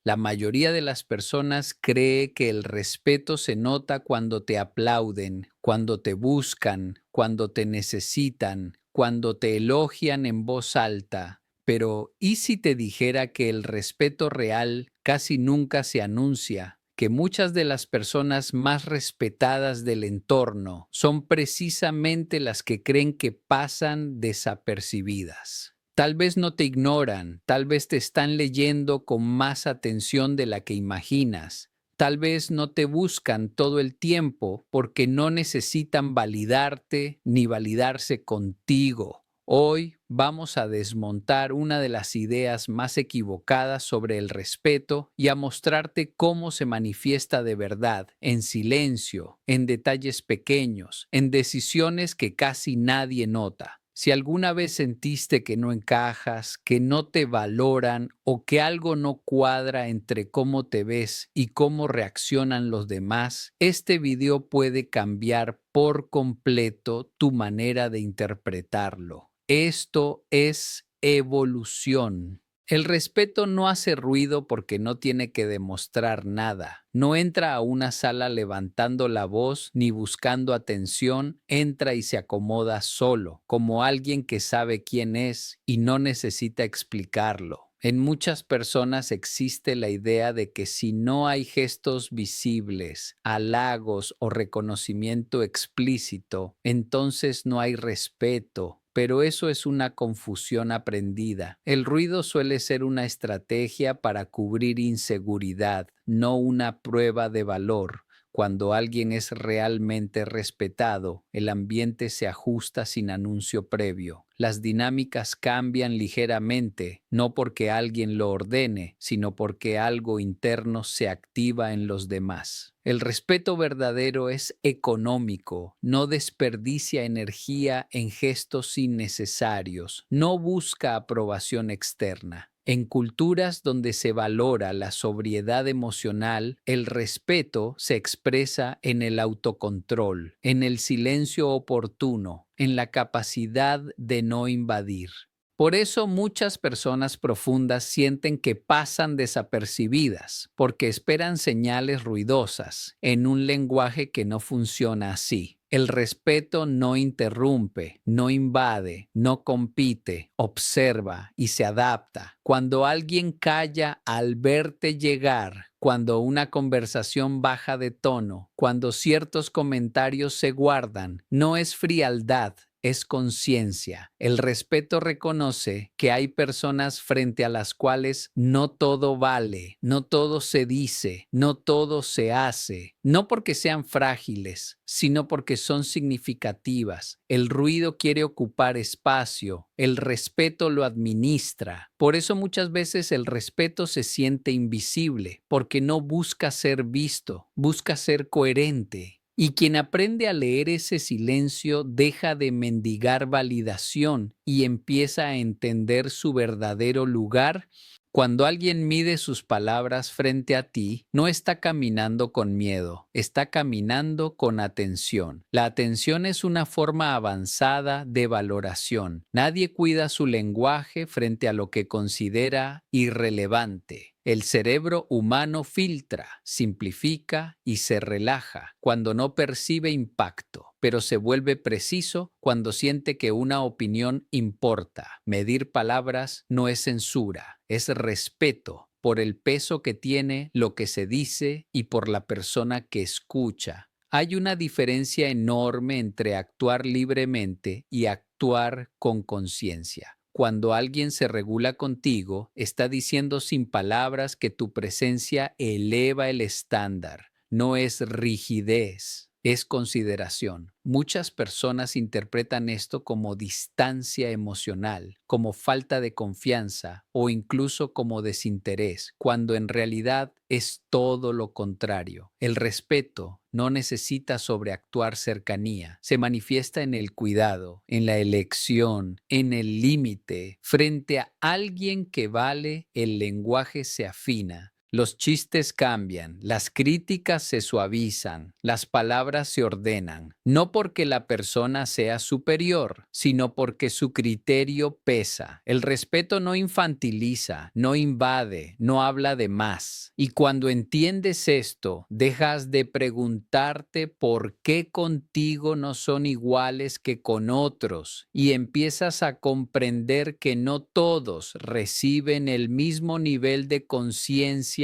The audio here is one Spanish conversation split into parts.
La mayoría de las personas cree que el respeto se nota cuando te aplauden, cuando te buscan, cuando te necesitan, cuando te elogian en voz alta. Pero, ¿y si te dijera que el respeto real casi nunca se anuncia? Que muchas de las personas más respetadas del entorno son precisamente las que creen que pasan desapercibidas. Tal vez no te ignoran, tal vez te están leyendo con más atención de la que imaginas. Tal vez no te buscan todo el tiempo porque no necesitan validarte ni validarse contigo. Hoy vamos a desmontar una de las ideas más equivocadas sobre el respeto y a mostrarte cómo se manifiesta de verdad, en silencio, en detalles pequeños, en decisiones que casi nadie nota. Si alguna vez sentiste que no encajas, que no te valoran o que algo no cuadra entre cómo te ves y cómo reaccionan los demás, este video puede cambiar por completo tu manera de interpretarlo. Esto es evolución. El respeto no hace ruido porque no tiene que demostrar nada. No entra a una sala levantando la voz ni buscando atención, entra y se acomoda solo, como alguien que sabe quién es y no necesita explicarlo. En muchas personas existe la idea de que si no hay gestos visibles, halagos o reconocimiento explícito, entonces no hay respeto. Pero eso es una confusión aprendida. El ruido suele ser una estrategia para cubrir inseguridad, no una prueba de valor. Cuando alguien es realmente respetado, el ambiente se ajusta sin anuncio previo. Las dinámicas cambian ligeramente, no porque alguien lo ordene, sino porque algo interno se activa en los demás. El respeto verdadero es económico, no desperdicia energía en gestos innecesarios, no busca aprobación externa. En culturas donde se valora la sobriedad emocional, el respeto se expresa en el autocontrol, en el silencio oportuno, en la capacidad de no invadir. Por eso muchas personas profundas sienten que pasan desapercibidas, porque esperan señales ruidosas en un lenguaje que no funciona así. El respeto no interrumpe, no invade, no compite, observa y se adapta. Cuando alguien calla al verte llegar, cuando una conversación baja de tono, cuando ciertos comentarios se guardan, no es frialdad, es conciencia. El respeto reconoce que hay personas frente a las cuales no todo vale, no todo se dice, no todo se hace, no porque sean frágiles, sino porque son significativas. El ruido quiere ocupar espacio, el respeto lo administra. Por eso muchas veces el respeto se siente invisible, porque no busca ser visto, busca ser coherente. Y quien aprende a leer ese silencio deja de mendigar validación y empieza a entender su verdadero lugar. Cuando alguien mide sus palabras frente a ti, no está caminando con miedo, está caminando con atención. La atención es una forma avanzada de valoración. Nadie cuida su lenguaje frente a lo que considera irrelevante. El cerebro humano filtra, simplifica y se relaja cuando no percibe impacto, pero se vuelve preciso cuando siente que una opinión importa. Medir palabras no es censura, es respeto por el peso que tiene lo que se dice y por la persona que escucha. Hay una diferencia enorme entre actuar libremente y actuar con conciencia. Cuando alguien se regula contigo, está diciendo sin palabras que tu presencia eleva el estándar. No es rigidez, es consideración. Muchas personas interpretan esto como distancia emocional, como falta de confianza o incluso como desinterés, cuando en realidad es todo lo contrario. El respeto no necesita sobreactuar cercanía, se manifiesta en el cuidado, en la elección, en el límite. Frente a alguien que vale, el lenguaje se afina. Los chistes cambian, las críticas se suavizan, las palabras se ordenan, no porque la persona sea superior, sino porque su criterio pesa. El respeto no infantiliza, no invade, no habla de más. Y cuando entiendes esto, dejas de preguntarte por qué contigo no son iguales que con otros y empiezas a comprender que no todos reciben el mismo nivel de conciencia.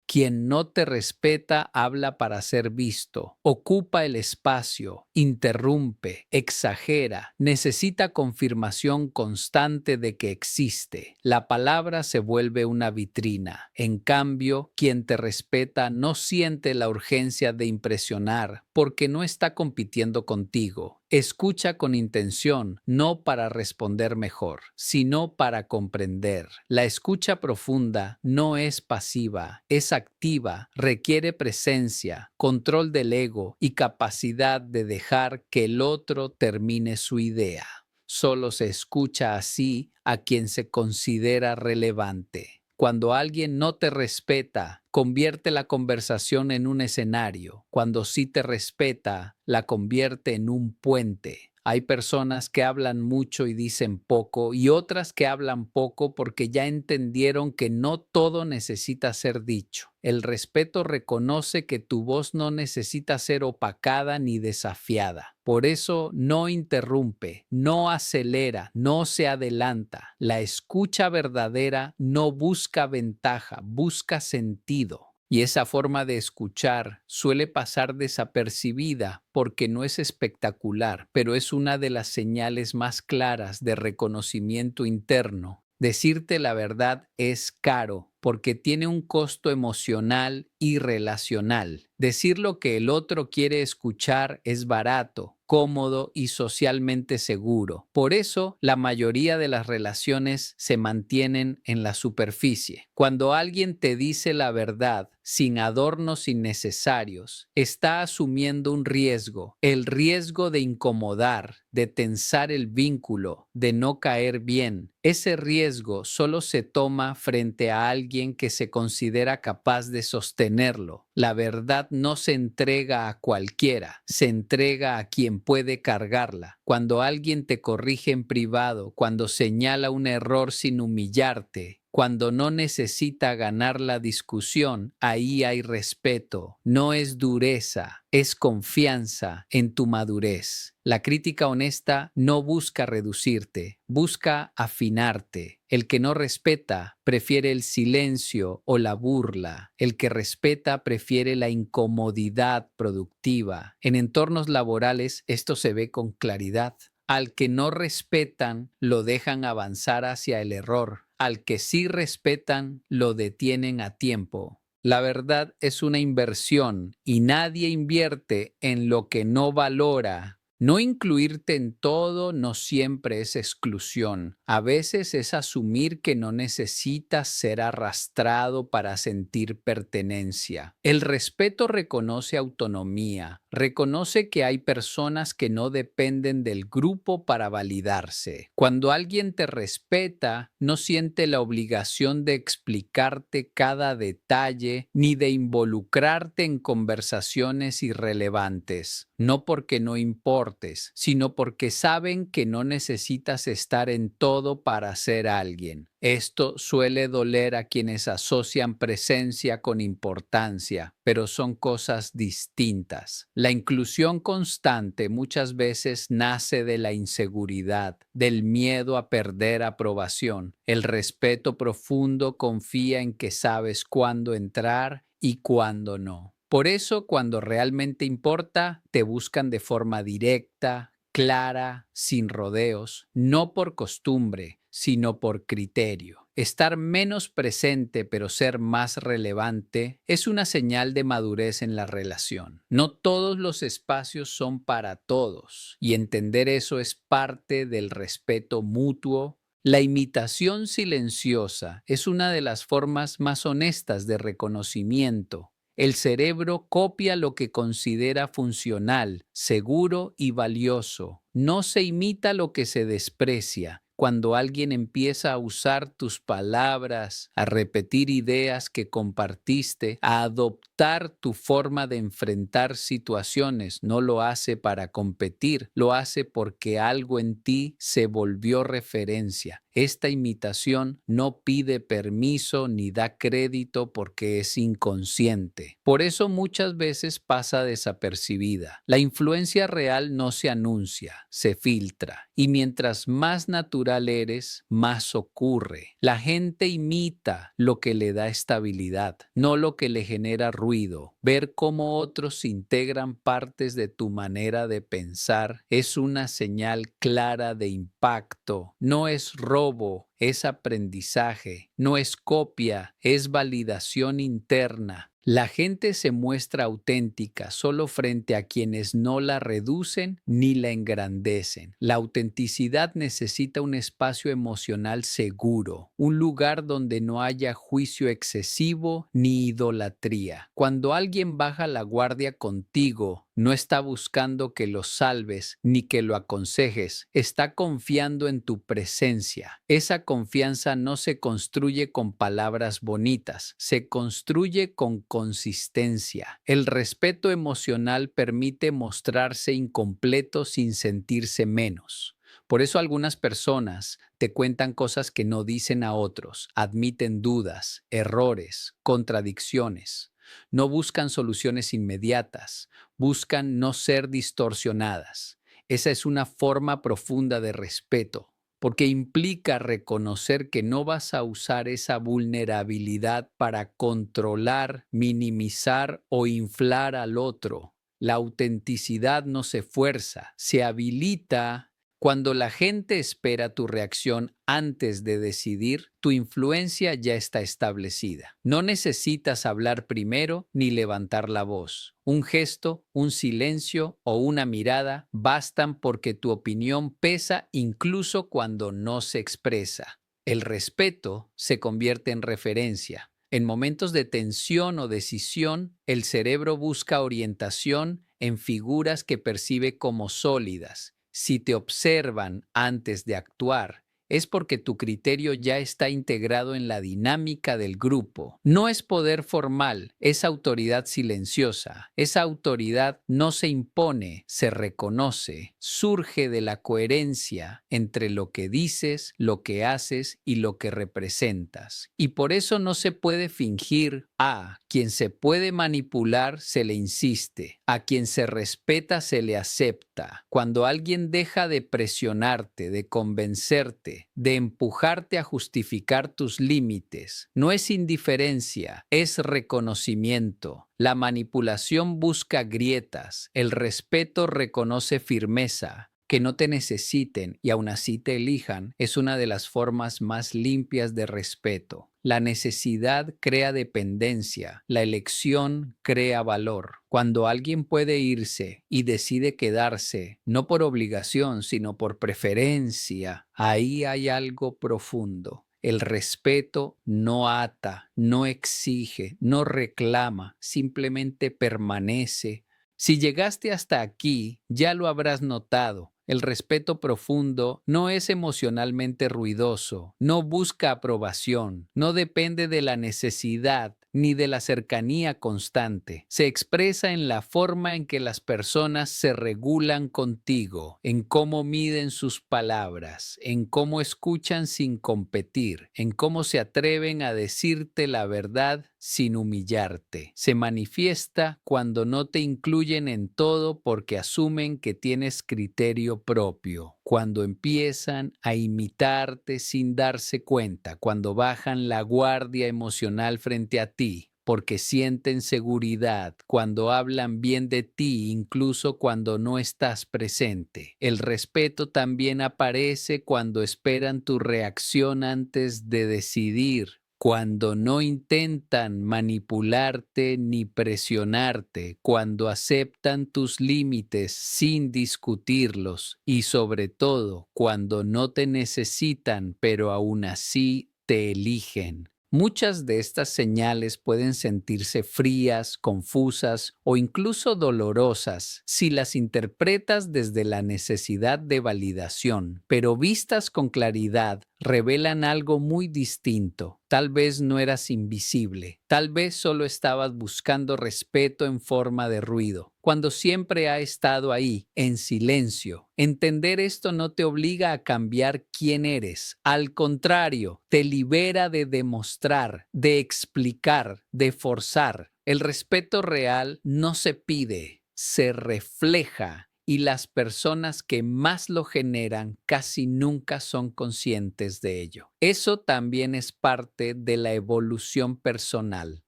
Quien no te respeta habla para ser visto, ocupa el espacio, interrumpe, exagera, necesita confirmación constante de que existe. La palabra se vuelve una vitrina. En cambio, quien te respeta no siente la urgencia de impresionar porque no está compitiendo contigo. Escucha con intención, no para responder mejor, sino para comprender. La escucha profunda no es pasiva, es activa, requiere presencia, control del ego y capacidad de dejar que el otro termine su idea. Solo se escucha así a quien se considera relevante. Cuando alguien no te respeta, convierte la conversación en un escenario. Cuando sí te respeta, la convierte en un puente. Hay personas que hablan mucho y dicen poco, y otras que hablan poco porque ya entendieron que no todo necesita ser dicho. El respeto reconoce que tu voz no necesita ser opacada ni desafiada. Por eso no interrumpe, no acelera, no se adelanta. La escucha verdadera no busca ventaja, busca sentido. Y esa forma de escuchar suele pasar desapercibida porque no es espectacular, pero es una de las señales más claras de reconocimiento interno. Decirte la verdad es caro porque tiene un costo emocional y relacional. Decir lo que el otro quiere escuchar es barato, cómodo y socialmente seguro. Por eso, la mayoría de las relaciones se mantienen en la superficie. Cuando alguien te dice la verdad, sin adornos innecesarios, está asumiendo un riesgo, el riesgo de incomodar, de tensar el vínculo, de no caer bien. Ese riesgo solo se toma frente a alguien que se considera capaz de sostenerlo. La verdad no se entrega a cualquiera, se entrega a quien puede cargarla. Cuando alguien te corrige en privado, cuando señala un error sin humillarte, cuando no necesita ganar la discusión, ahí hay respeto. No es dureza, es confianza en tu madurez. La crítica honesta no busca reducirte, busca afinarte. El que no respeta prefiere el silencio o la burla. El que respeta prefiere la incomodidad productiva. En entornos laborales esto se ve con claridad. Al que no respetan, lo dejan avanzar hacia el error. Al que sí respetan, lo detienen a tiempo. La verdad es una inversión y nadie invierte en lo que no valora. No incluirte en todo no siempre es exclusión. A veces es asumir que no necesitas ser arrastrado para sentir pertenencia. El respeto reconoce autonomía, reconoce que hay personas que no dependen del grupo para validarse. Cuando alguien te respeta, no siente la obligación de explicarte cada detalle ni de involucrarte en conversaciones irrelevantes. No porque no importes, sino porque saben que no necesitas estar en todo para ser alguien. Esto suele doler a quienes asocian presencia con importancia, pero son cosas distintas. La inclusión constante muchas veces nace de la inseguridad, del miedo a perder aprobación. El respeto profundo confía en que sabes cuándo entrar y cuándo no. Por eso, cuando realmente importa, te buscan de forma directa, clara, sin rodeos, no por costumbre, sino por criterio. Estar menos presente pero ser más relevante es una señal de madurez en la relación. No todos los espacios son para todos y entender eso es parte del respeto mutuo. La imitación silenciosa es una de las formas más honestas de reconocimiento. El cerebro copia lo que considera funcional, seguro y valioso. No se imita lo que se desprecia. cuando alguien empieza a usar tus palabras, a repetir ideas que compartiste, a adoptar tu forma de enfrentar situaciones, no lo hace para competir, lo hace porque algo en ti se volvió referencia. Esta imitación no pide permiso ni da crédito porque es inconsciente. Por eso muchas veces pasa desapercibida. La influencia real no se anuncia, se filtra. Y mientras más natural eres, más ocurre. La gente imita lo que le da estabilidad, no lo que le genera ruido. Ver cómo otros integran partes de tu manera de pensar es una señal clara de impacto. No es robo, es aprendizaje. No es copia, es validación interna. La gente se muestra auténtica solo frente a quienes no la reducen ni la engrandecen. La autenticidad necesita un espacio emocional seguro, un lugar donde no haya juicio excesivo ni idolatría. Cuando alguien baja la guardia contigo, no está buscando que lo salves ni que lo aconsejes, está confiando en tu presencia. Esa confianza no se construye con palabras bonitas, se construye con consistencia. El respeto emocional permite mostrarse incompleto sin sentirse menos. Por eso algunas personas te cuentan cosas que no dicen a otros, admiten dudas, errores, contradicciones. No buscan soluciones inmediatas, buscan no ser distorsionadas. Esa es una forma profunda de respeto, porque implica reconocer que no vas a usar esa vulnerabilidad para controlar, minimizar o inflar al otro. La autenticidad no se fuerza, se habilita. Cuando la gente espera tu reacción antes de decidir, tu influencia ya está establecida. No necesitas hablar primero ni levantar la voz. Un gesto, un silencio o una mirada bastan porque tu opinión pesa incluso cuando no se expresa. El respeto se convierte en referencia. En momentos de tensión o decisión, el cerebro busca orientación en figuras que percibe como sólidas. Si te observan antes de actuar, es porque tu criterio ya está integrado en la dinámica del grupo. No es poder formal, es autoridad silenciosa. Esa autoridad no se impone, se reconoce, surge de la coherencia entre lo que dices, lo que haces y lo que representas. Y por eso no se puede fingir. A quien se puede manipular se le insiste, a quien se respeta se le acepta. Cuando alguien deja de presionarte, de convencerte, de empujarte a justificar tus límites, no es indiferencia, es reconocimiento. La manipulación busca grietas, el respeto reconoce firmeza. Que no te necesiten y aún así te elijan es una de las formas más limpias de respeto. La necesidad crea dependencia, la elección crea valor. Cuando alguien puede irse y decide quedarse, no por obligación, sino por preferencia, ahí hay algo profundo. El respeto no ata, no exige, no reclama, simplemente permanece. Si llegaste hasta aquí, ya lo habrás notado. El respeto profundo no es emocionalmente ruidoso, no busca aprobación, no depende de la necesidad ni de la cercanía constante. Se expresa en la forma en que las personas se regulan contigo, en cómo miden sus palabras, en cómo escuchan sin competir, en cómo se atreven a decirte la verdad sin humillarte. Se manifiesta cuando no te incluyen en todo porque asumen que tienes criterio propio, cuando empiezan a imitarte sin darse cuenta, cuando bajan la guardia emocional frente a ti, porque sienten seguridad, cuando hablan bien de ti, incluso cuando no estás presente. El respeto también aparece cuando esperan tu reacción antes de decidir, cuando no intentan manipularte ni presionarte, cuando aceptan tus límites sin discutirlos y sobre todo cuando no te necesitan pero aún así te eligen. Muchas de estas señales pueden sentirse frías, confusas o incluso dolorosas si las interpretas desde la necesidad de validación, pero vistas con claridad revelan algo muy distinto. Tal vez no eras invisible, tal vez solo estabas buscando respeto en forma de ruido, cuando siempre ha estado ahí, en silencio. Entender esto no te obliga a cambiar quién eres. Al contrario, te libera de demostrar, de explicar, de forzar. El respeto real no se pide, se refleja. Y las personas que más lo generan casi nunca son conscientes de ello. Eso también es parte de la evolución personal.